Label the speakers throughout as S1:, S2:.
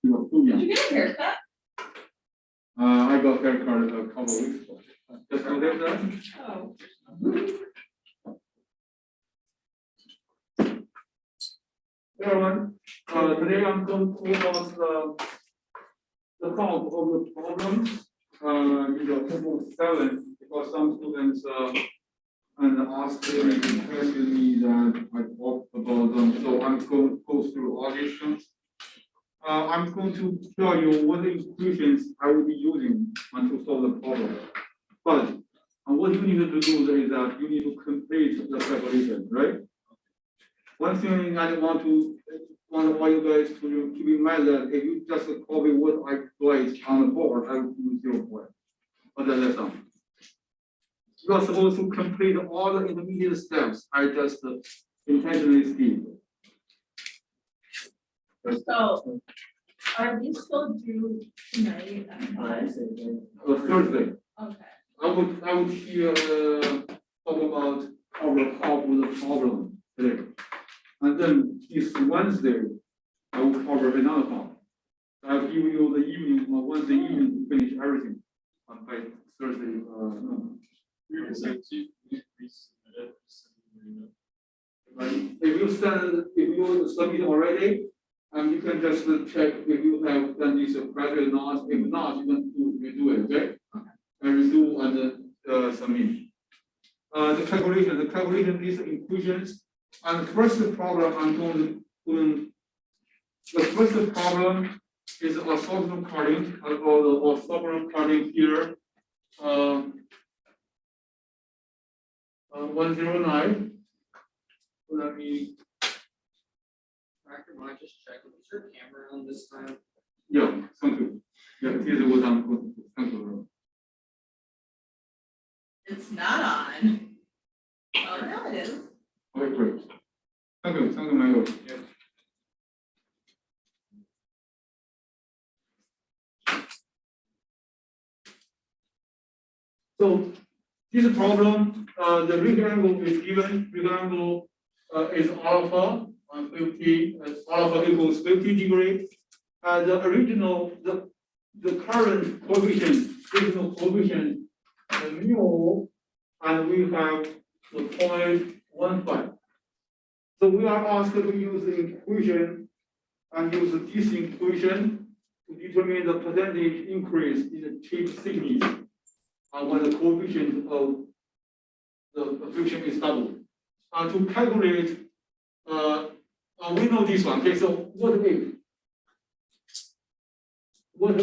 S1: Did you get a haircut?
S2: I got haircut a couple of weeks ago. Just go there, then.
S1: Oh.
S2: Hey everyone, today I'm going to talk about the count of the problems in the table 7 because some students and asked me and questioned me that I talked about them. So I'm going to go through all these things. I'm going to tell you what equations I will be using to solve the problem. But what you need to do is that you need to complete the calculation, right? One thing I want all you guys to keep in mind that if you just copy what I write on the board, I will do 0 point. But that's not. You are supposed to complete all the intermediate steps. I just intentionally skipped.
S1: So, are we still due tonight at 5?
S2: Thursday.
S1: Okay.
S2: I would here talk about how to solve the problem today. And then this Wednesday, I will cover another part. I'll give you the evening or Wednesday evening to finish everything by Thursday. If you submit already, you can just check if you have done this correctly or not. If not, you can redo it, okay? And redo and submit. The calculation these equations. And the first problem I'm going to the first problem is orthogonal carding or the orthogonal carding here. 109. Let me.
S3: Dr. Might just check, is your camera on this time?
S2: Yeah, thank you. Yeah, this is what I'm going to do. Thank you.
S1: It's not on. Oh, no, it is.
S2: Okay, great. Thank you, Michael. Yeah. So this problem, the rectangle is given. Rectangle is alpha 50. Alpha equals 50 degrees. The original, the current coefficient, original coefficient, the mu, and we have the 0.15. So we are asked to use the equation and use this equation to determine the percentage increase in the chip thickness when the coefficient of the friction is doubled. To calculate, we know this one. Okay, so what if when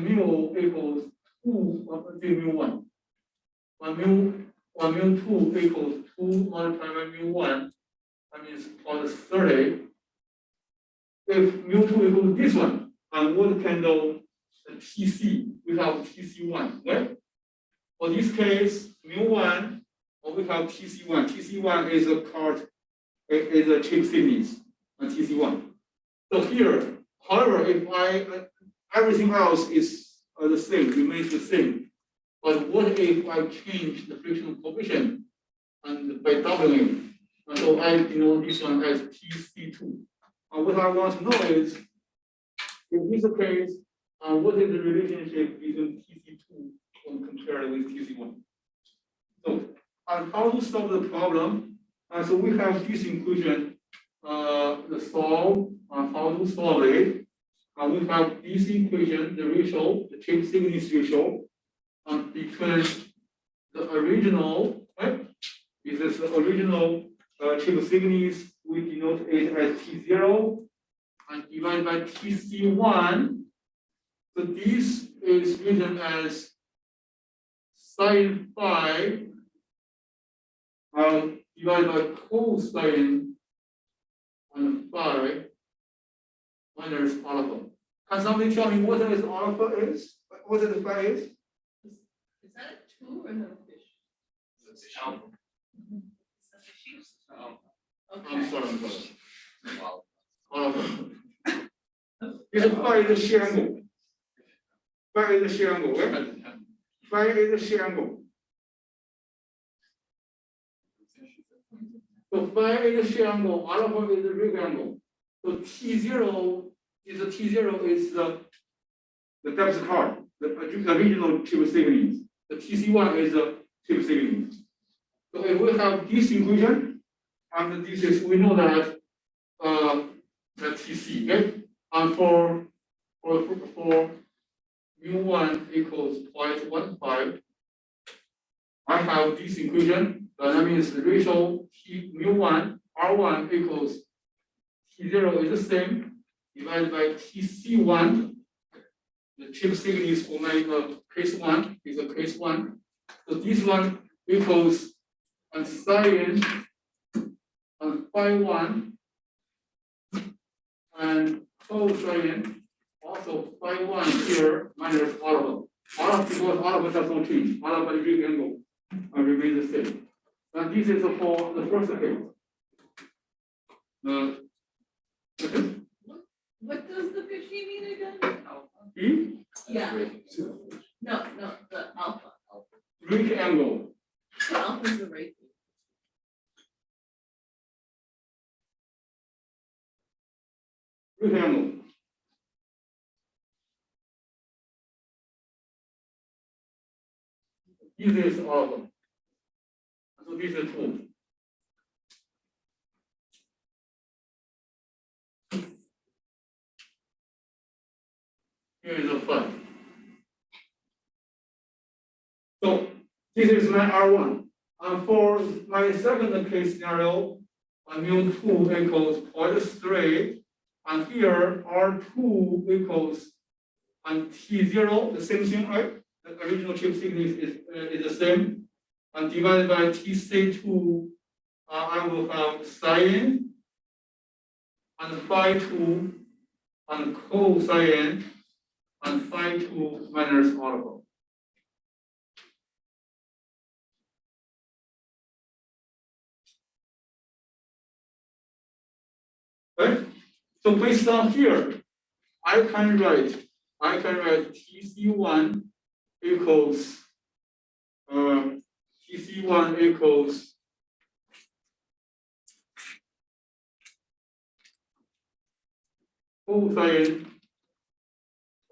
S2: mu equals 2 mu 1, when mu 2 equals 2 multiplied by mu 1, that means plus 30. If mu 2 equals this one, and what kind of TC? We have TC1, right? For this case, mu 1, we have TC1. TC1 is a chip thickness, TC1. So here, however, if everything else is the same, remains the same. But what if I change the frictional coefficient and by doubling it? So I denote this one as TC2. What I want to know is, in this case, what is the relationship between TC2 when compared with TC1? So, and how to solve the problem? So we have this equation, the solve, how to solve it. We have this equation, the ratio, the chip thickness ratio, between the original, right? This is the original chip thickness. We denote it as T0 and divided by TC1. So this is written as sine phi divided by cosine and phi minus alpha. Can somebody tell me what is alpha is? What is the phi is?
S1: Is that a 2 or the fish?
S3: It's alpha.
S1: Is that the sheep?
S2: I'm sorry.
S3: Wow.
S2: Alpha. This phi is a shear angle. Phi is a shear angle, right? Phi is a shear angle. So phi is a shear angle, alpha is a rectangle. So T0
S4: is the T0 is the depth card, the original chip signalings. The TC1 is the chip signalings. So if we have this equation, and this is, we know that the TC, okay? And for mu1 equals 0.15, I have this equation, that means the ratio T mu1, R1 equals T0 is the same, divided by TC1, the chip signal is for my case 1, is a case 1. So this one equals sin and phi 1 and cosine also phi 1 here minus alpha. Alpha because alpha does not change. Alpha is real angle and remain the same. And this is for the first case.
S1: What does the Cauchy mean again?
S4: E
S1: Yeah, no, the alpha.
S4: real angle.
S1: The alpha is the rate.
S4: Real angle. This is alpha. So this is 2. Here is a 5. So this is my R1. And for my second case scenario, mu2 equals 0.3, and here R2 equals and T0, the same thing, right? The original chip signal is the same. And divided by TC2, I will have sin and phi 2 and cosine and phi 2 minus alpha. Right? So based on here, I can write TC1 equals cosine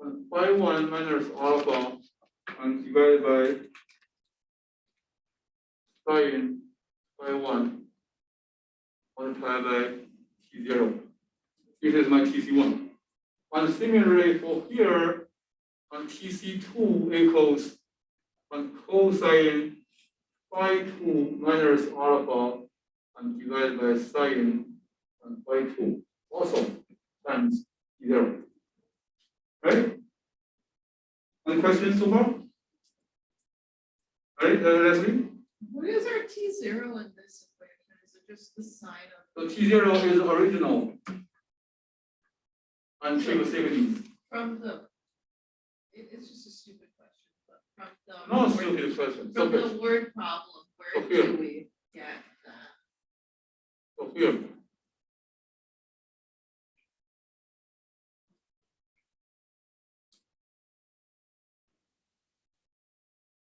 S4: and phi 1 minus alpha and divided by sin phi 1 multiplied by T0. This is my TC1. And similarly for here, and TC2 equals and cosine phi 2 minus alpha and divided by sin and phi 2 also times 0. Right? Any questions so far? Right, Leslie?
S1: What is our T0 in this equation? Is it just the sign of?
S4: So T0 is original and chip signal.
S1: From the, it's just a stupid question, but from the.
S4: No stupid question.
S1: From
S4: Okay.
S1: the word problem, where
S4: Okay.
S1: do we get that?
S4: So here.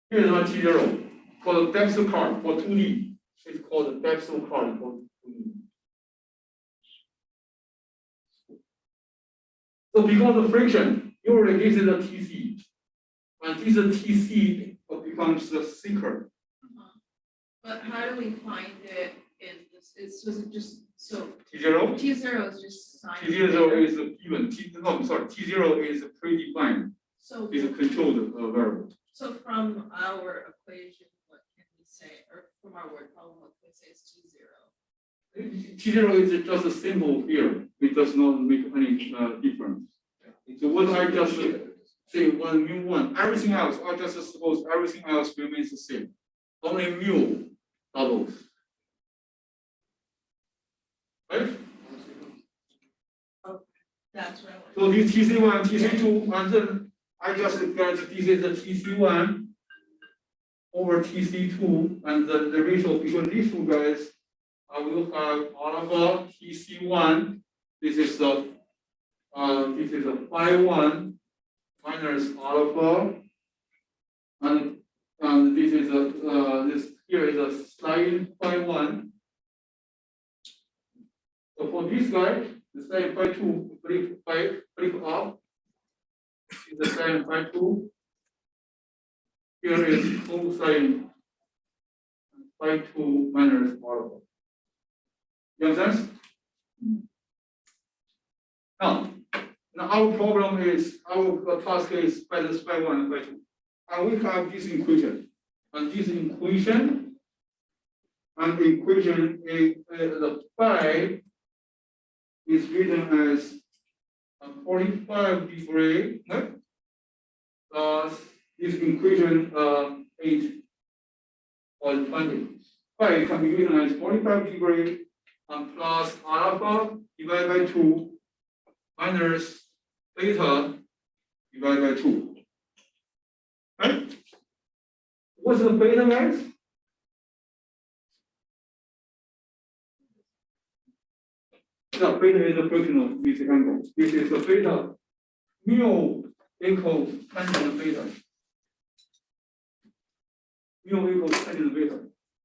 S4: Here's my T0 called depth card for 2D. It's called depth card for 2D. So because of friction, usually this is a TC. And this TC becomes the seeker.
S1: But how do we find it in this, was it just, so
S4: T0?
S1: T0 is just sign.
S4: T0 is given. T0 is predefined.
S1: So,
S4: It's a controlled variable.
S1: so from our equation, what can we say, or from our word problem, what can we say is T0?
S4: T0 is just a symbol here. It does not make any difference. So what I just say one mu1, everything else, I just suppose everything else remains the same. Only mu doubles. Right?
S1: That's what I want.
S4: So this TC1, TC2, and then I just get this is the TC1 over TC2, and the ratio between these two guys, I will have alpha TC1. This is the phi 1 minus alpha, and this is this here is a sin phi 1. So for this guy, The sine phi 2 flip up is the sine phi 2. Here is cosine phi 2 minus alpha. You understand? Now our problem is, our task is find the phi 1 and phi 2. And we have this equation. And this equation, is the phi is written as 45 degree, right? Plus this equation 8 or 20. Phi can be written as 45 degree and plus alpha divided by 2 minus beta divided by 2. Right? What's the beta, guys? The beta is the function of this angle. This is the beta. Mu equals tangent beta. Mu equals tangent beta.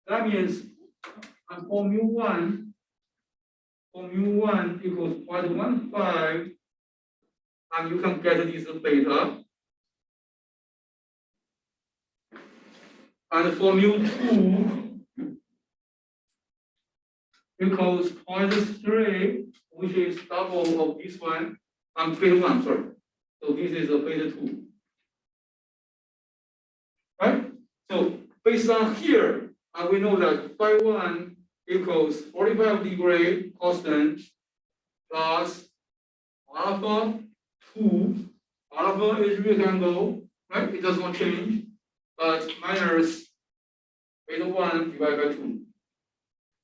S4: That means for mu1 equals 0.15, and you can get this beta. And for mu2 equals 0.3, which is double of this one, and beta 1, sorry. So this is a beta 2. Right? So based on here, we know that phi 1 equals 45 degree constant plus alpha 2. Alpha is rectangle, right? It does not change, but minus beta 1 divided by 2.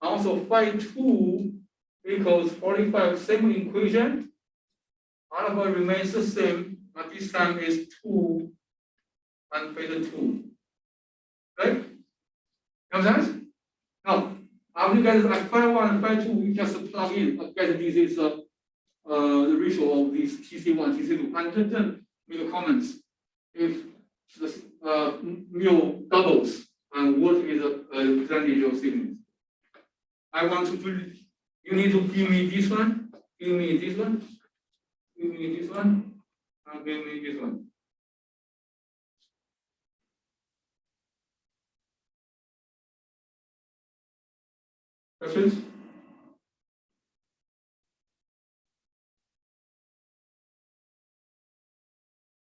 S4: Also, phi 2 equals 45, same equation. Alpha remains the same, but this time is 2 and beta 2. Right? Understand? Now, after you get phi 1 and phi 2, we just plug in, get this is the ratio of this TC1, TC2, and then make the comments if the mu doubles and what is the percentage of signals. I want to put, you need to give me this one, give me this one, give me this one, and give me this one. Questions?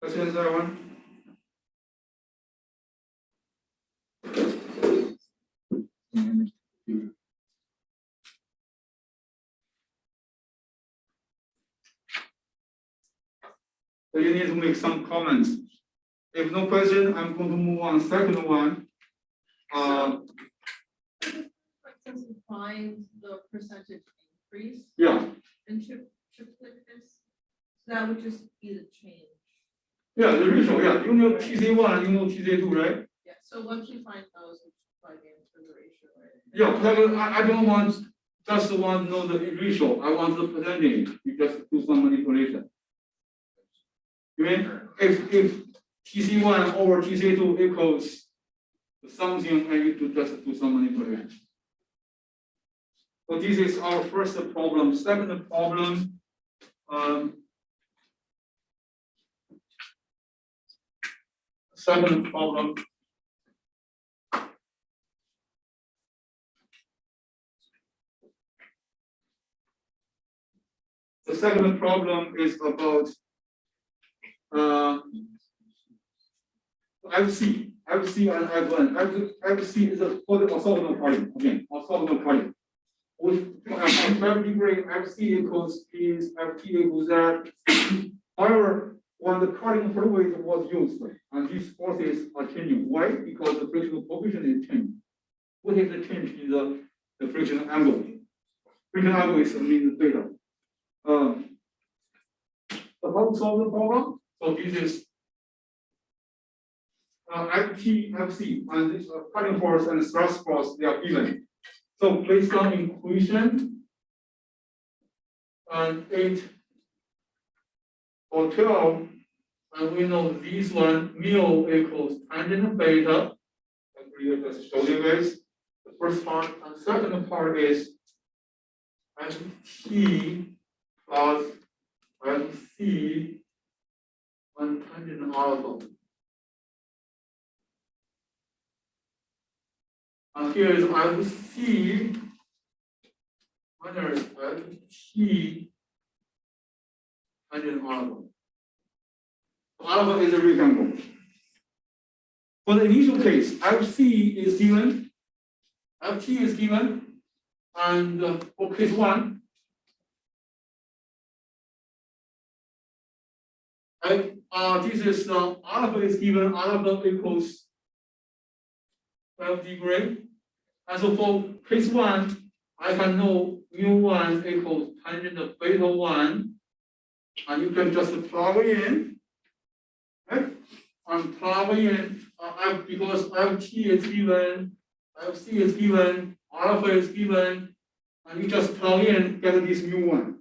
S4: Questions, everyone? So you need to make some comments. If no question, I'm going to move on second one.
S1: Since we find the percentage increase
S4: Yeah,
S1: and should click this, so that would just be the change.
S4: yeah, the ratio, yeah, you know TC1, you know TC2, right?
S1: Yeah, so once you find those, we should plug in for the ratio, right?
S4: Yeah, but I don't want just want to know the ratio. I want the percentage. You just do some manipulation. You mean if TC1 over TC2 equals something, I need to just do some manipulation. So this is our first problem. Second problem, the second problem is about FC and F1. FC is for the orthogonal poly. Again, orthogonal poly. With 5 degree, FC equals is FT equals that. However, when the cutting fluid was used, and these forces are changing. Why? Because the frictional coefficient is changing. What is the change in the frictional angle? Frictional angle is means beta. So how to solve the problem? So this is FT, FC, and this cutting force and thrust force, they are given. So based on equation and 8 or 12, and we know this one mu equals tangent beta. I just showed you guys the first part, and second part is FT
S2: plus FC on tangent alpha. And here is FC minus FT tangent alpha. So alpha is a rectangle. For the initial case, FC is given, FT is given, and for case 1, this is alpha is given, alpha equals 12 degree. And so for case 1, I can know mu1 equals tangent of beta 1, and you can just plug in, right? And plug in, because FT is given, FC is given, alpha is given, and you just plug in, get this mu1.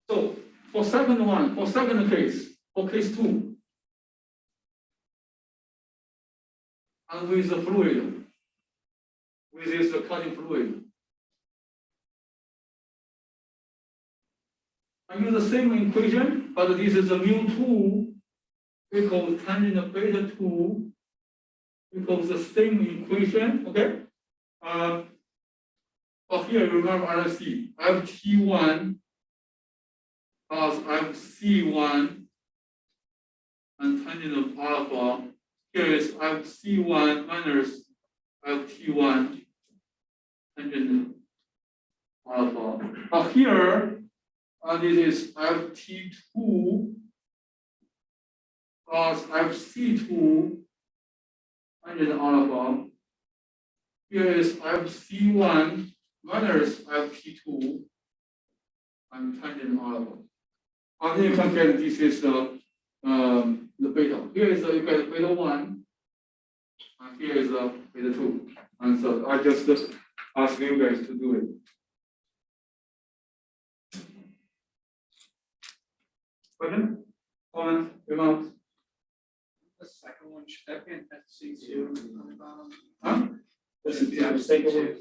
S2: So for second case, for case 2, and with the fluid, with this cutting fluid, I use the same equation, but this is a mu2 equals tangent of beta 2 equals the same equation, okay? But here remember RC, FT1 plus FC1 and tangent of alpha. Here is FC1 minus FT1 tangent of alpha. But here, this is FT2 plus FC2 tangent alpha. Here is FC1 minus FT2 and tangent alpha. And then you can get this is the beta. Here is you get beta 1, and here is beta 2. And so I just ask you guys to do it. Question? Comment? Remarks?
S3: The second one, should that be an FC2 on the bottom?
S2: Huh?
S5: This is the second one.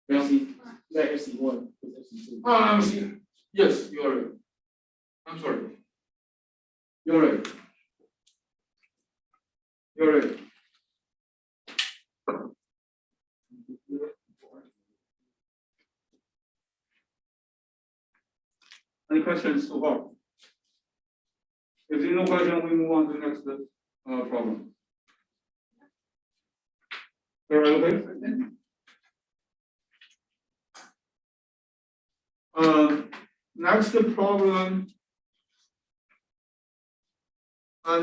S2: Yeah.
S5: That FC1. FC2.
S2: I'm seeing. Yes, you are right. I'm sorry. You're right. You're right. Any questions so far? If there's no question, we move on to the next problem. Everybody okay? Next problem.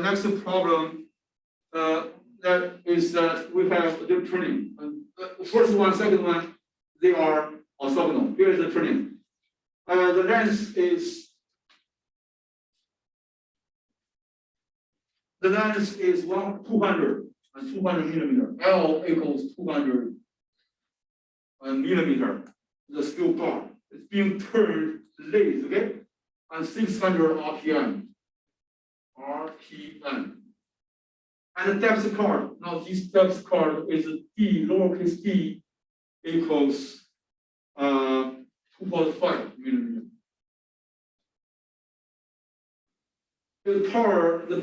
S2: Next problem. That is that we have the training. First one, second one, they are orthogonal. Here is the training. The length is 200 millimeter. L equals 200 millimeter. The steel bar is being turned lathe, okay, and 600 RPM. And the depth card. Now this depth card is d lowercase d equals 2.5 millimeter. The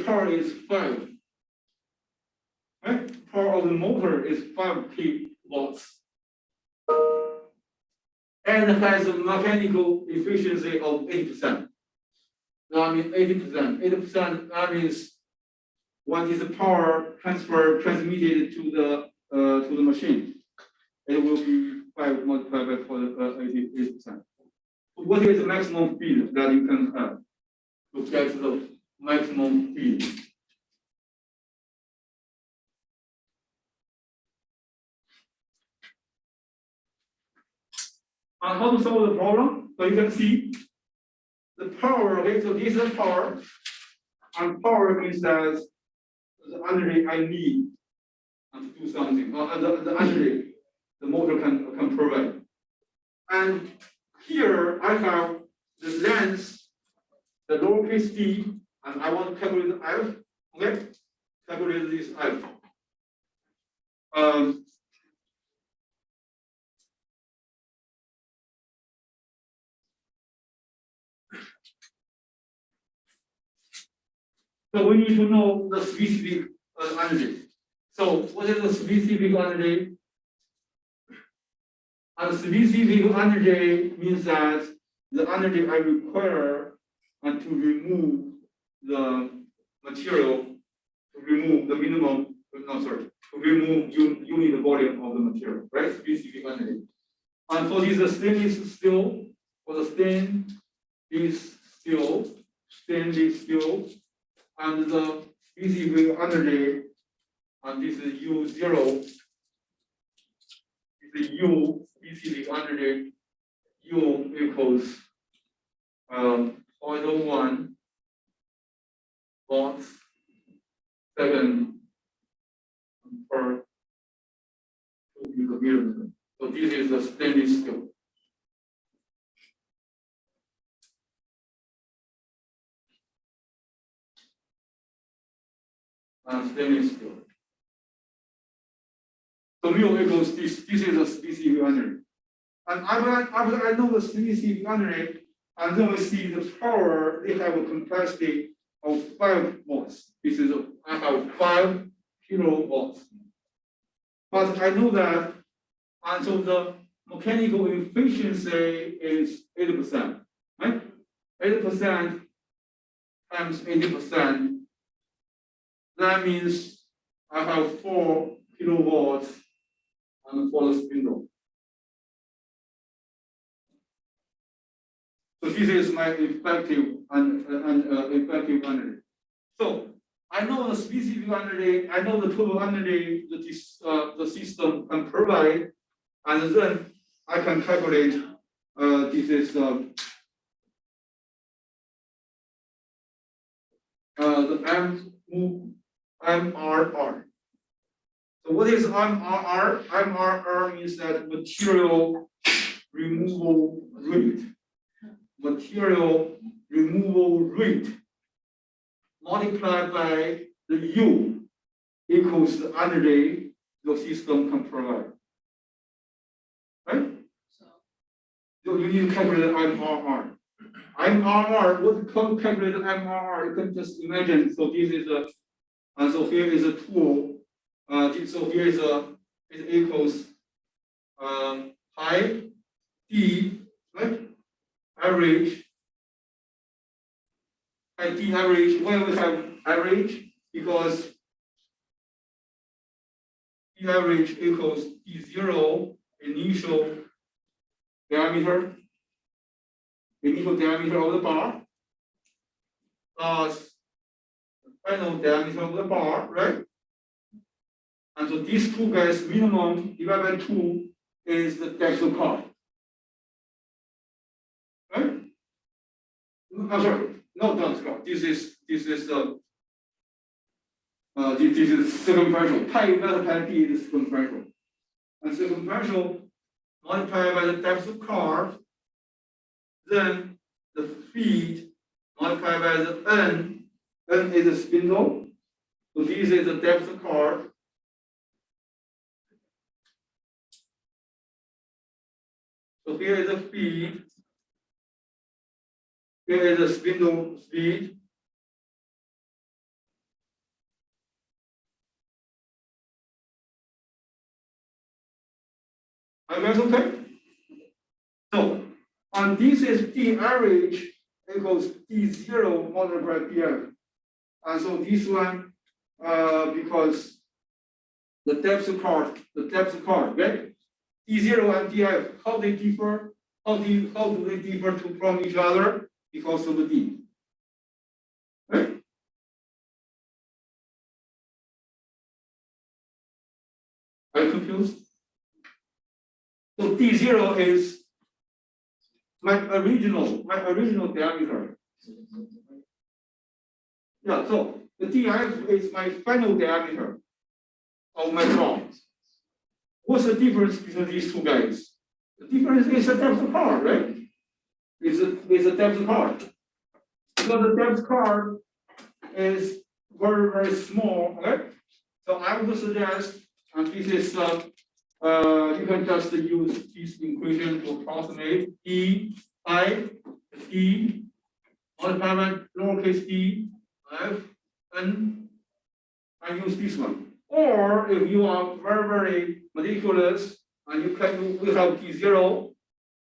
S2: power is 5. Right? Power of the motor is 5 kilowatts. And has a mechanical efficiency of 80%. Now I mean 80%. 80%, that means when this power transmitted to the machine, it will be 5 multiplied by 88%. What is the maximum speed that you can have to get the maximum speed? And how to solve the problem? So you can see the power, okay, so this is power, and power means that the energy I need to do something, the energy the motor can provide. And here I have the length, the lowercase d, and I want to calculate the f, okay? Calculate this f.
S4: So we need to know the specific energy. So what is the specific energy? And specific energy means that the energy I require and to remove the material, to remove the minimum, no, sorry, to remove unit volume of the material, right? Specific energy. And for this stainless steel, for the stainless steel, and the specific energy, and this is U0, this is U specific energy, U equals 0.01 watts second per cubic meter. So this is the stainless steel. And stainless steel. So mu equals this is a specific energy. And after I know the specific energy, and then we see the power, they have a capacity of 5 watts. This is I have 5 kilowatts. But I know that, and so the mechanical efficiency is 80%, right? 80% times 80%. That means I have 4 kilowatts and for the spindle. So this is my effective and effective energy. So I know the specific energy, I know the total energy that the system can provide, and then I can calculate this is the MRR. So what is MRR? MRR means that material removal rate. Material removal rate multiplied by the U equals the energy the system can provide. Right? So you need to calculate MRR. MRR, what you calculate MRR, you can just imagine. So this is a, and so here is a tool. So here is a, it equals pi d, right? Average. Pi d average. Why we have average? Because d average equals d0 initial diameter. Initial diameter of the bar plus the final diameter of the bar, right? And so these two guys, minimum divided by 2 is the depth of car. Right? I'm sorry, no depth of car. This is this is circumferential. Pi multiplied d is circumferential. And circumferential multiplied by the depth of car. Then the feet multiplied by the N is a spindle. So this is the depth of cord. So here is the feet. Here is the spindle speed. Are you guys okay? So, and this is D average equals D0 multiplied by DF. And so this one, because the depth of cord, right? D0 and DF, how they differ? How do they differ from each other? Because of the D. Right? Are you confused? So D0 is my original diameter. Yeah, so the DF is my final diameter of my car. What's the difference between these two guys? The difference is the depth of car, right? It's the depth of car. So the depth of car is very, very small, right? So I would suggest And this is, you can just use this equation to approximate d I d multiplied by lowercase d f n. I use this one. Or if you are very, very meticulous and you can, we have d0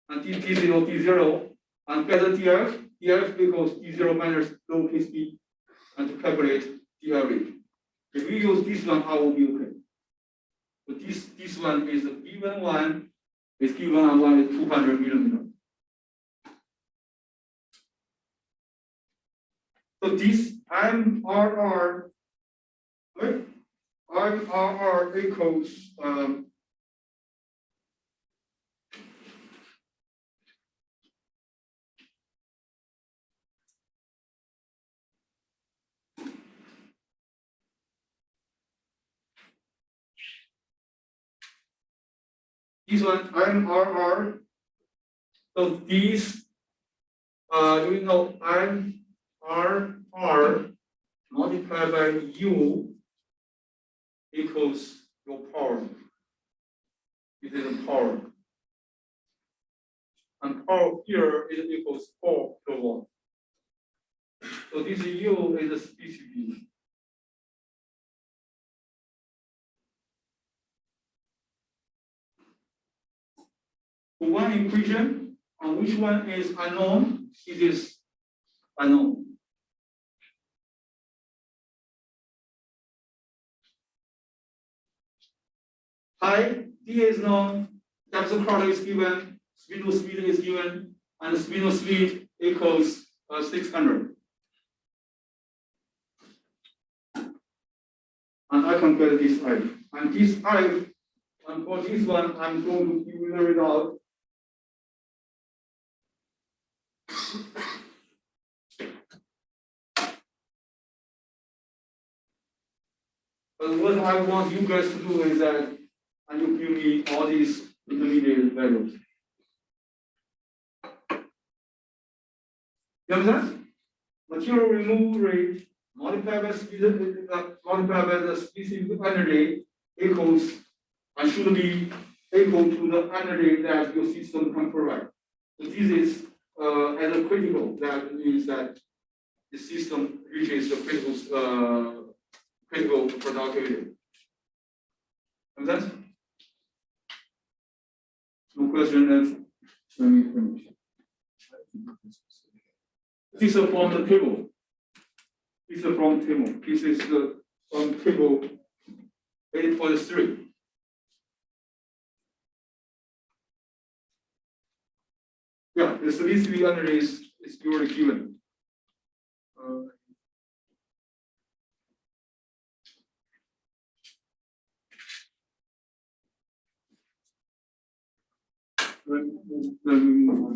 S4: and d0, d0, and get the df, df equals d0 minus lowercase d, and to calculate the average. If we use this one, I will be okay. So this one is the given one, is given one is 200 millimeter. So this MRR, right? MRR equals this one MRR. So these you know MRR multiplied by U equals your power. It is a power. And power here is equals 4 kilowatt. So this U is a specific. One equation, and which one is unknown? It is unknown. Hi, D is known, capital quarter is given, spindle speed is given, and spindle speed equals 600. And I can get this I. And this I, and for this one, I'm going to give you the result. But what I want you guys to do is that, and you give me all these intermediate values. You understand? Material removal rate multiplied by speed, multiplied by the specific energy equals, and should be equal to the energy that your system can provide. So this is as a critical, that means that the system reaches the critical productivity. Understand? No question, then let me finish. This is from the table. This is from table. This is the from table 8.3. Yeah, the specific energy is already given. Let me move on.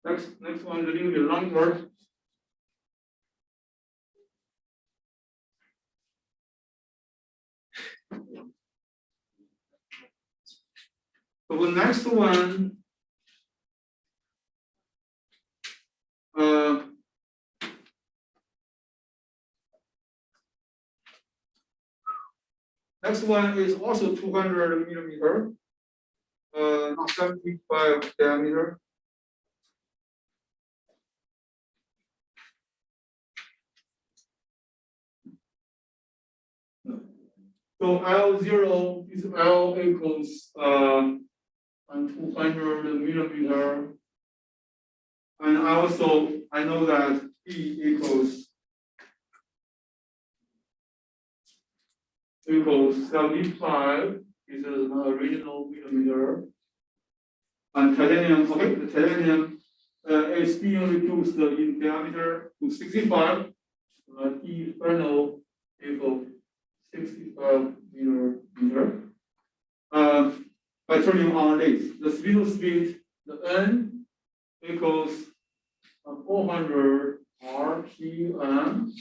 S4: Next one is a little bit longer. So the next one, next one is also 200 millimeter, 75 diameter. So L0 is L equals 200 millimeter. And I know that E equals 75 is an original millimeter. And titanium, okay, the titanium is being reduced in diameter to 65. E final equals 65 millimeter. By turning on this, the spindle speed, the N equals 400 RPM.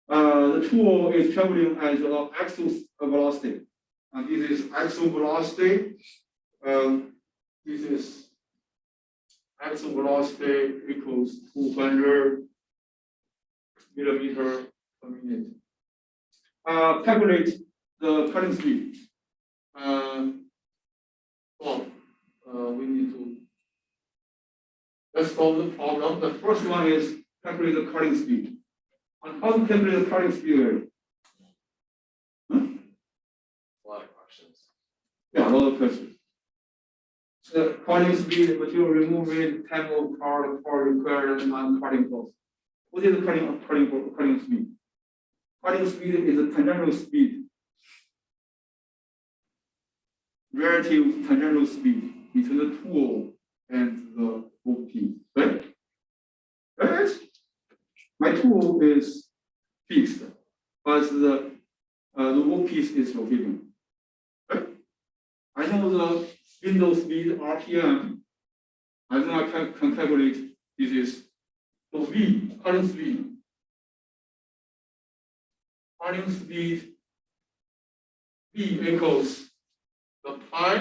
S4: The tool is traveling at the axial velocity, and this is axial velocity. This is axial velocity equals 200 millimeter per minute. Calculate the cutting speed. We need to. Let's solve the problem. The first one is calculate the cutting speed. And how to calculate the cutting speed?
S3: A lot of questions.
S4: Yeah, a lot of questions. The cutting speed, material removal rate, time of power required, and cutting cost. What is the cutting speed? Cutting speed is the tangential speed, relative tangential speed between the tool and the workpiece, right? Right? My tool is fixed, but the workpiece is rotating. Right? I know the spindle speed RPM. I know I can calculate this is so V, cutting speed. Cutting speed V equals the pi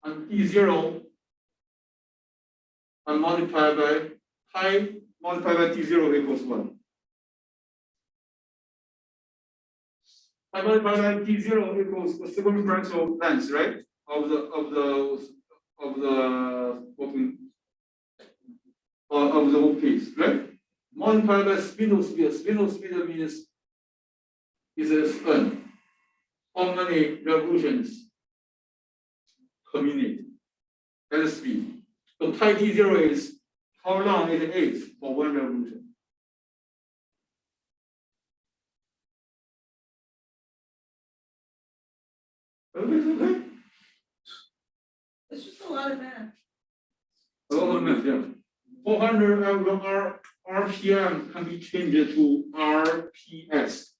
S4: and T0 and multiplied by pi multiplied by T0 equals 1. Pi multiplied by T0 equals the circumferential length, right? Of the workpiece, right? Multiplied by spindle speed. Spindle speed means is a spin. How many revolutions per minute? That's speed. So pi T0 is how long it is for one revolution. Okay.
S1: It's just a lot of math.
S4: A lot of math, yeah. 400 RPM can be changed to RPS.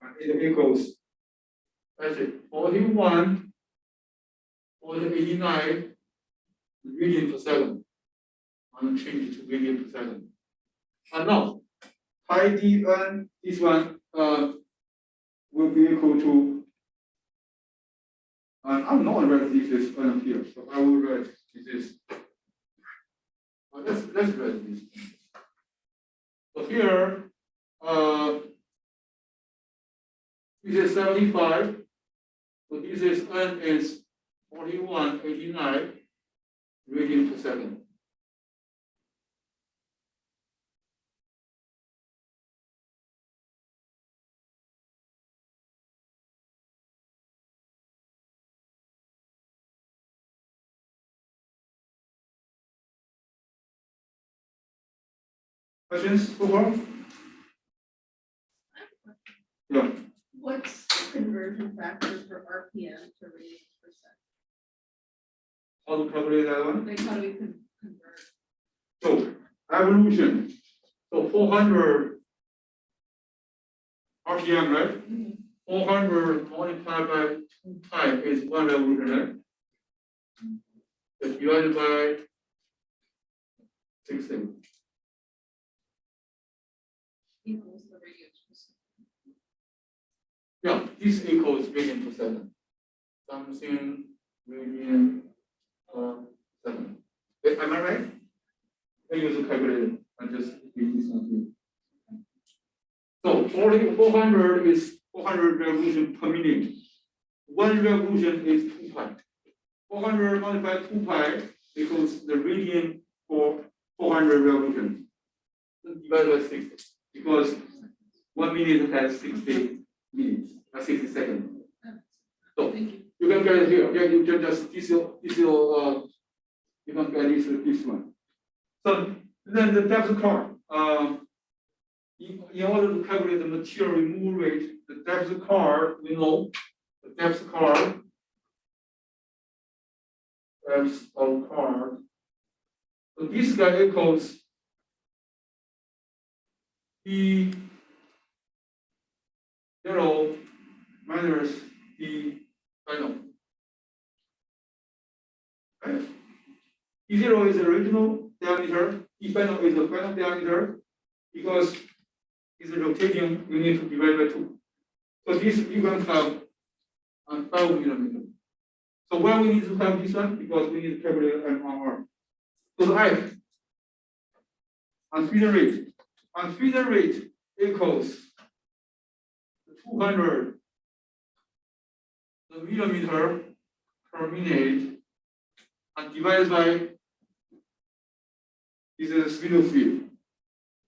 S4: And it equals, let's say, 41 or 89 radian per second. And change it to radian per second. And now, pi dn, this one will be equal to, and I'm not write this is n here, so I will write this is. Let's write this. So here, this is 75. So this is n is 4189 radian per second. Questions so far? Yeah.
S1: What's the conversion factor for RPM to radians per second?
S4: How to calculate that one?
S1: Like, how do we convert?
S4: So evolution. So 400 RPM, right?
S1: Mhm.
S4: 400 multiplied by 2 pi is 1 revolution, right? It's divided by 16.
S1: Equals the radians per second.
S4: Yeah, this equals radian per second. Something radian per second. Am I right? I use a calculator and just read this one here. So 400 is 400 revolution per minute. 1 revolution is 2 pi. 400 multiplied 2 pi equals the radian for 400 revolutions. Divided by 60. Because 1 minute has 60 minutes, 60 seconds. So
S1: Thank you.
S4: you can get it here. Yeah, you can just you can get this one. So then the depth car. In order to calculate the material removal rate, the depth car, we know the depth car. Depth of car. So this guy equals D 0 minus D final. Right? D0 is the original diameter, D final is the final diameter, because it's rotating, we need to divide by 2. So this you can have 5 millimeters. So why we need to have this one? Because we need to calculate an hour. So the height and speed rate. and feeder rate equals 200 millimeter per minute and divided by this is spindle speed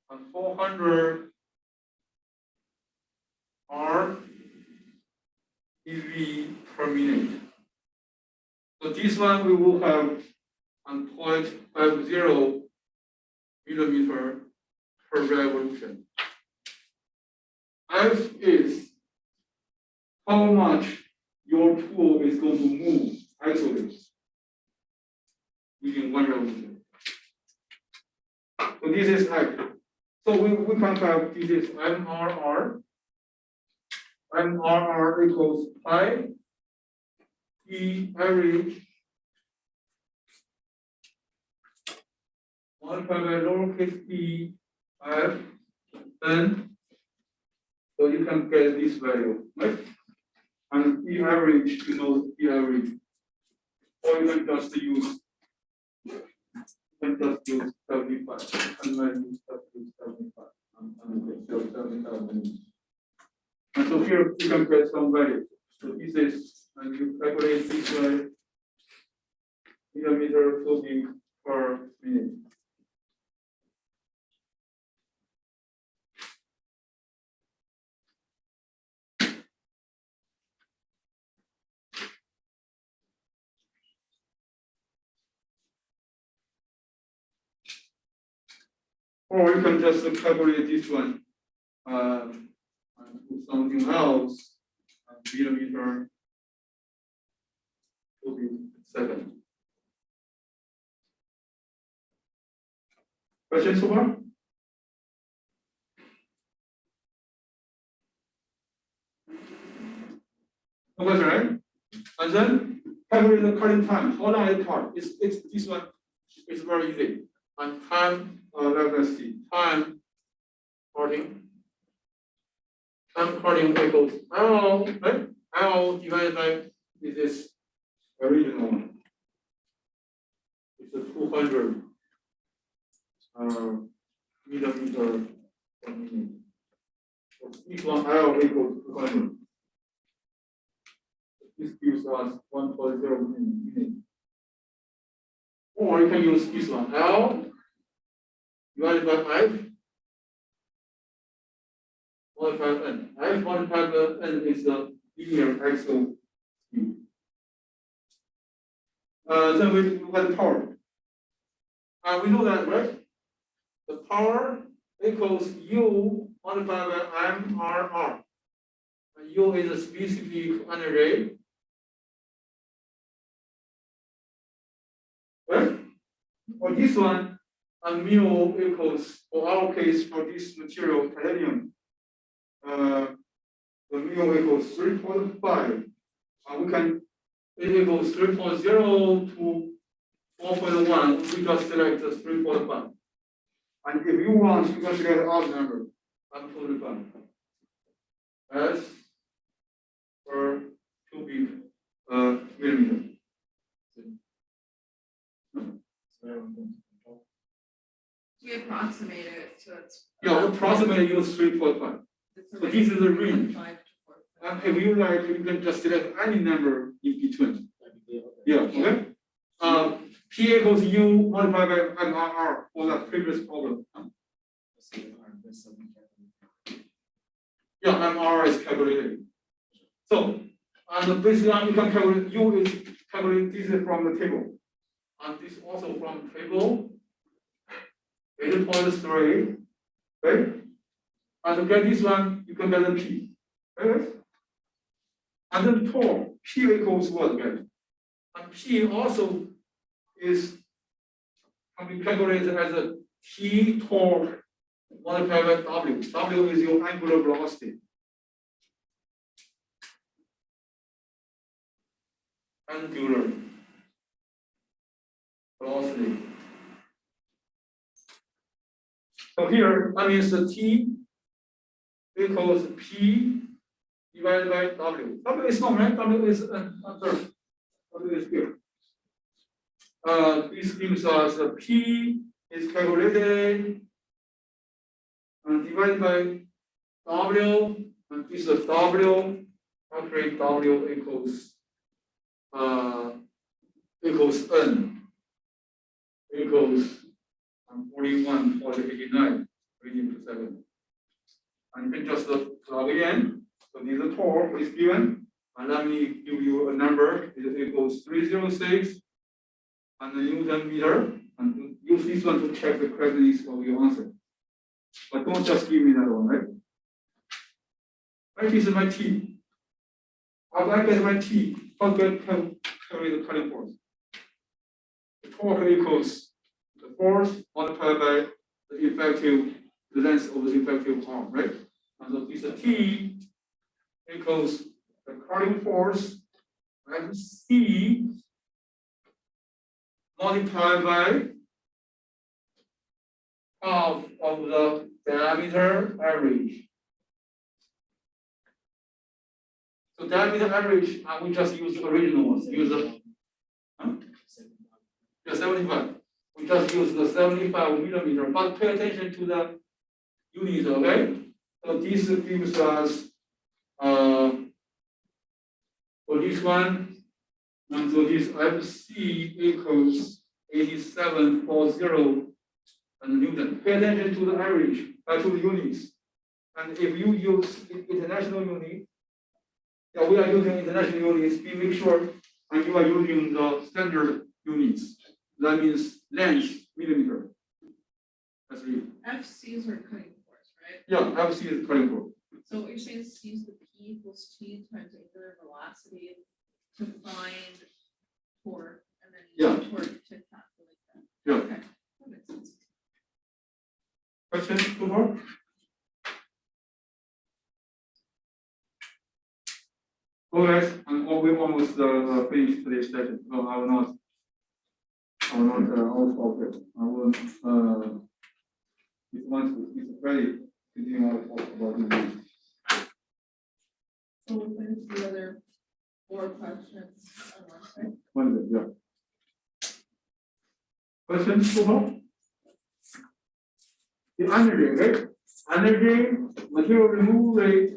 S4: and 400 REV per minute. So this one we will have 0.50 millimeter per revolution. F is how much your tool is going to move isolate within one revolution. So this is F. So we can have this is MRR. MRR equals pi E average multiplied by lowercase e F n. So you can get this value, right? And P average, you know P average. Or you can just use 75 and minus 75 and so here you can get some value. So this is, and you calculate this value, millimeter cubic per minute. Or you can just calculate this one and put something else, millimeter cubic second. Questions so far? No question, right? And then calculate the cutting time. How long it cut? It's this one is very easy. And time, let's see, time cutting. Time cutting equals L, right? L divided by this original one. It's a 200 millimeter per minute. So each one L equals 200. This gives us 1.0 minute. Or you can use this one, L divided by F multiplied by N. F multiplied by N is the linear axial speed. Then we look at the power. We know that, right? The power equals U multiplied by MRR. U is a specific energy. Right? For this one, mu equals, for our case, for this material, titanium, the mu equals 3.5. We can, it equals 3.0 to 4.1. We just select the 3.5. And if you want, you can select the odd number. I'm totally fine. S per cubic millimeter.
S1: We approximate it, so it's.
S4: Yeah, approximately use 3.5. So this is the range.
S1: 5 to 4.
S4: And if you like, you can just select any number in between. Yeah, okay? P equals U multiplied by MRR for that previous problem. Yeah, MRR is calculated. So, and basically you can calculate, U is calculated, this is from the table. And this also from table. 8.3, right? And to get this one, you can get the P, right? And then torque, P equals what, guys? And P also is can be calculated as a T torque multiplied by W. W is your angular velocity. Angular velocity. So here, that means the T equals P divided by W. W is known, right? W is observed. W is here. This gives us the P is calculated and divided by W, and this is W, calculate W equals N equals 41, 89, 7. And you can just plug it in. So this is torque is given, and let me give you a number. It equals 306 and the Newton meter, and use this one to check the correctness of your answer. But don't just give me that one, right? Right, this is my T. How do I get my T? How do I carry the cutting force? The torque equals the force multiplied by the length of the effective arm, right? And so this T equals the cutting force MC multiplied by half of the diameter average. So diameter average, we just use the original ones. Use the 75. We just use the 75 millimeter, but pay attention to the units, okay? So this gives us for this one, and so this FC equals 8740 Newton. Pay attention to the average, to the units. And if you use international unit, yeah, we are using international units, be make sure and you are using the standard units. That means length, millimeter. That's it.
S1: FCs are cutting force, right?
S4: Yeah, FC is cutting force.
S1: So what you're saying is use the P equals T times angular velocity to find torque, and then use the torque to calculate that.
S4: Yeah.
S1: Okay, that makes sense.
S4: Question so far? All right, and we almost finished today's session. So I will not also it. I will if once it's ready, continue our talk about the
S1: So we'll finish the other 4 questions on Wednesday.
S4: Wednesday, yeah. Questions so far? The energy, right? Energy, material removal rate,